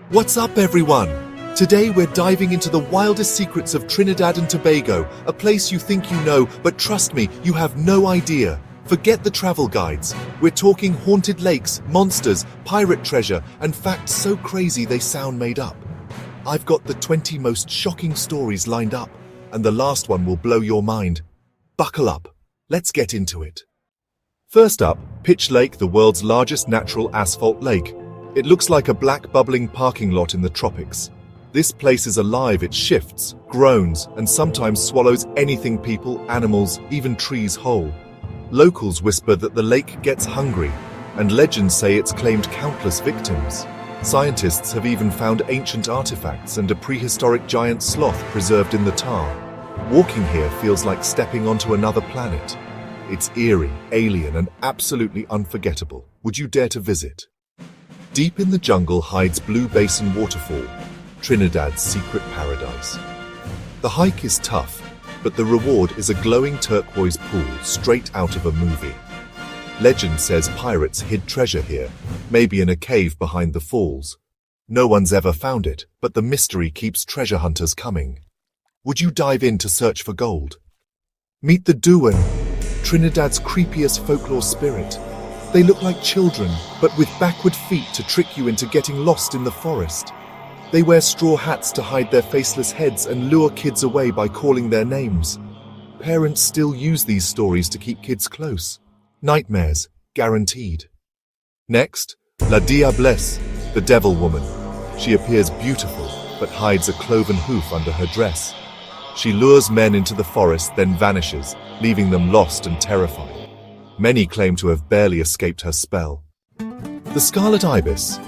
What's up, everyone? Today we're diving into the wildest secrets of Trinidad and Tobago, a place you think you know, but trust me, you have no idea. Forget the travel guides. We're talking haunted lakes, monsters, pirate treasure, and facts so crazy they sound made up. I've got the 20 most shocking stories lined up, and the last one will blow your mind. Buckle up. Let's get into it. First up, Pitch Lake, the world's largest natural asphalt lake. It looks like a black bubbling parking lot in the tropics. This place is alive. It shifts, groans, and sometimes swallows anything, people, animals, even trees whole. Locals whisper that the lake gets hungry, and legends say it's claimed countless victims. Scientists have even found ancient artifacts and a prehistoric giant sloth preserved in the tar. Walking here feels like stepping onto another planet. It's eerie, alien, and absolutely unforgettable. Would you dare to visit? Deep in the jungle hides Blue Basin Waterfall, Trinidad's secret paradise. The hike is tough, but the reward is a glowing turquoise pool straight out of a movie. Legend says pirates hid treasure here, maybe in a cave behind the falls. No one's ever found it, but the mystery keeps treasure hunters coming. Would you dive in to search for gold? Meet the Duan, Trinidad's creepiest folklore spirit. They look like children, but with backward feet to trick you into getting lost in the forest. They wear straw hats to hide their faceless heads and lure kids away by calling their names. Parents still use these stories to keep kids close. Nightmares, guaranteed. Next, La Diablesse, the devil woman. She appears beautiful, but hides a cloven hoof under her dress. She lures men into the forest, then vanishes, leaving them lost and terrified. Many claim to have barely escaped her spell. The Scarlet Ibis,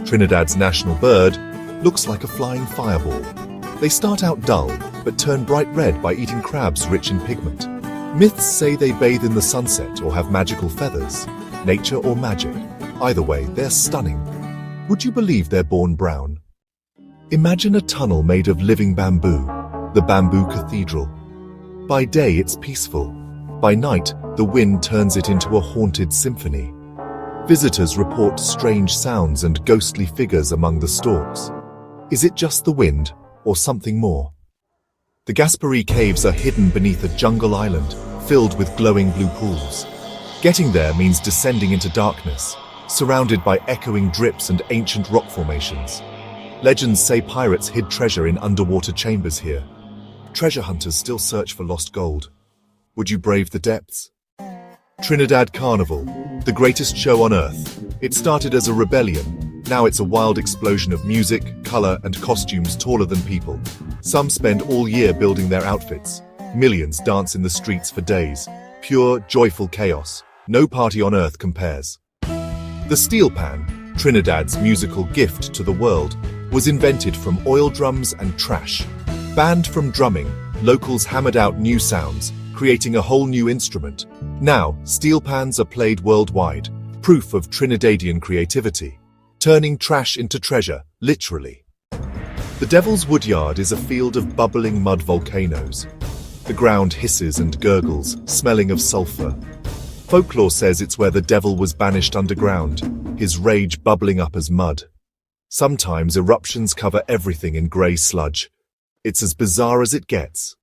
Trinidad's national bird, looks like a flying fireball. They start out dull, but turn bright red by eating crabs rich in pigment. Myths say they bathe in the sunset or have magical feathers, nature or magic. Either way, they're stunning. Would you believe they're born brown? Imagine a tunnel made of living bamboo, the Bamboo Cathedral. By day, it's peaceful. By night, the wind turns it into a haunted symphony. Visitors report strange sounds and ghostly figures among the stalks. Is it just the wind, or something more? The Gaspirie Caves are hidden beneath a jungle island, filled with glowing blue pools. Getting there means descending into darkness, surrounded by echoing drips and ancient rock formations. Legends say pirates hid treasure in underwater chambers here. Treasure hunters still search for lost gold. Would you brave the depths? Trinidad Carnival, the greatest show on earth. It started as a rebellion. Now it's a wild explosion of music, color, and costumes taller than people. Some spend all year building their outfits. Millions dance in the streets for days. Pure, joyful chaos. No party on earth compares. The steel pan, Trinidad's musical gift to the world, was invented from oil drums and trash. Banned from drumming, locals hammered out new sounds, creating a whole new instrument. Now, steel pans are played worldwide, proof of Trinidadian creativity. Turning trash into treasure, literally. The Devil's Woodyard is a field of bubbling mud volcanoes. The ground hisses and gurgles, smelling of sulfur. Folklore says it's where the devil was banished underground, his rage bubbling up as mud. Sometimes eruptions cover everything in grey sludge. It's as bizarre as it gets.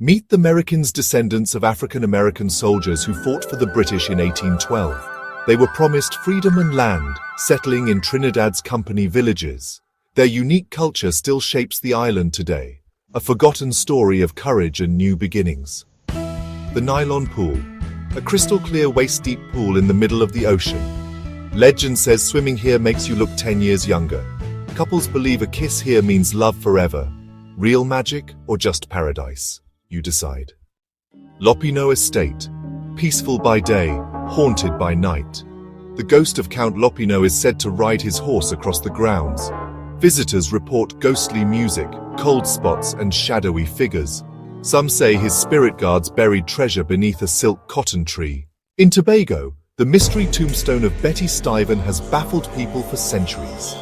Meet the Americans, descendants of African-American soldiers who fought for the British in 1812. They were promised freedom and land, settling in Trinidad's company villages. Their unique culture still shapes the island today, a forgotten story of courage and new beginnings. The Nylon Pool, a crystal-clear waist-deep pool in the middle of the ocean. Legend says swimming here makes you look 10 years younger. Couples believe a kiss here means love forever. Real magic or just paradise? You decide. Lino Estate, peaceful by day, haunted by night. The ghost of Count Lopino is said to ride his horse across the grounds. Visitors report ghostly music, cold spots, and shadowy figures. Some say his spirit guards buried treasure beneath a silk cotton tree. In Tobago, the mystery tombstone of Betty Stivven has baffled people for centuries.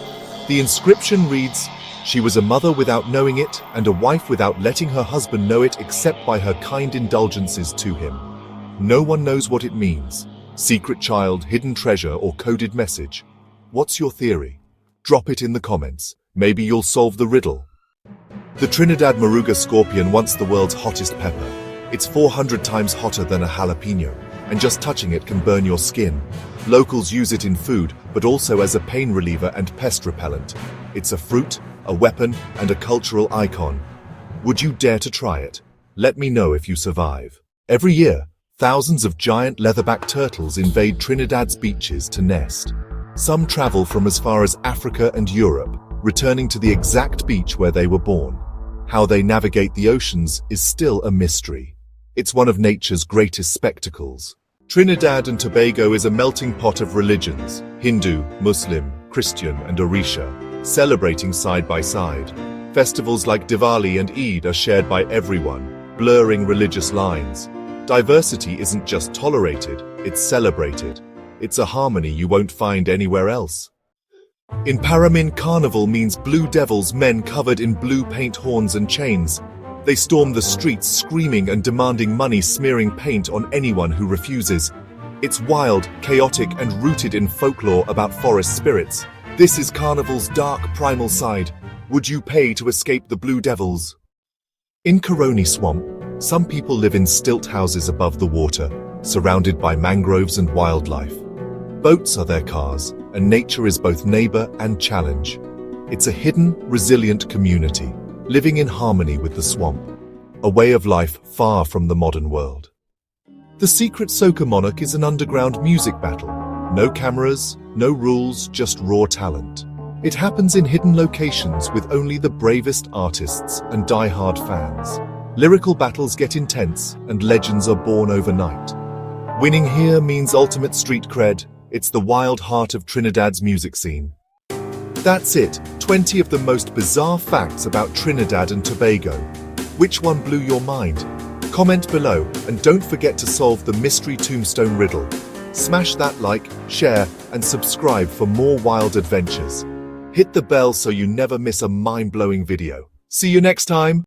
The inscription reads, "She was a mother without knowing it, and a wife without letting her husband know it except by her kind indulgences to him." No one knows what it means. Secret child, hidden treasure, or coded message. What's your theory? Drop it in the comments. Maybe you'll solve the riddle. The Trinidad Maruga Scorpion, once the world's hottest pepper. It's 400 times hotter than a jalapeno, and just touching it can burn your skin. Locals use it in food, but also as a pain reliever and pest repellent. It's a fruit, a weapon, and a cultural icon. Would you dare to try it? Let me know if you survive. Every year, thousands of giant leatherback turtles invade Trinidad's beaches to nest. Some travel from as far as Africa and Europe, returning to the exact beach where they were born. How they navigate the oceans is still a mystery. It's one of nature's greatest spectacles. Trinidad and Tobago is a melting pot of religions, Hindu, Muslim, Christian, and Orisha, celebrating side by side. Festivals like Diwali and Eid are shared by everyone, blurring religious lines. Diversity isn't just tolerated, it's celebrated. It's a harmony you won't find anywhere else. In Paramin, Carnival means blue devils, men covered in blue paint, horns and chains. They storm the streets screaming and demanding money, smearing paint on anyone who refuses. It's wild, chaotic and rooted in folklore about forest spirits. This is Carnival's dark, primal side. Would you pay to escape the blue devils? In Coroni Swamp, some people live in stilt houses above the water, surrounded by mangroves and wildlife. Boats are their cars, and nature is both neighbor and challenge. It's a hidden, resilient community, living in harmony with the swamp, a way of life far from the modern world. The secret Soca Monach is an underground music battle. No cameras, no rules, just raw talent. It happens in hidden locations with only the bravest artists and die-hard fans. Lyrical battles get intense, and legends are born overnight. Winning here means ultimate street cred. It's the wild heart of Trinidad's music scene. That's it, 20 of the most bizarre facts about Trinidad and Tobago. Which one blew your mind? Comment below, and don't forget to solve the mystery tombstone riddle. Smash that like, share, and subscribe for more wild adventures. Hit the bell so you never miss a mind-blowing video. See you next time!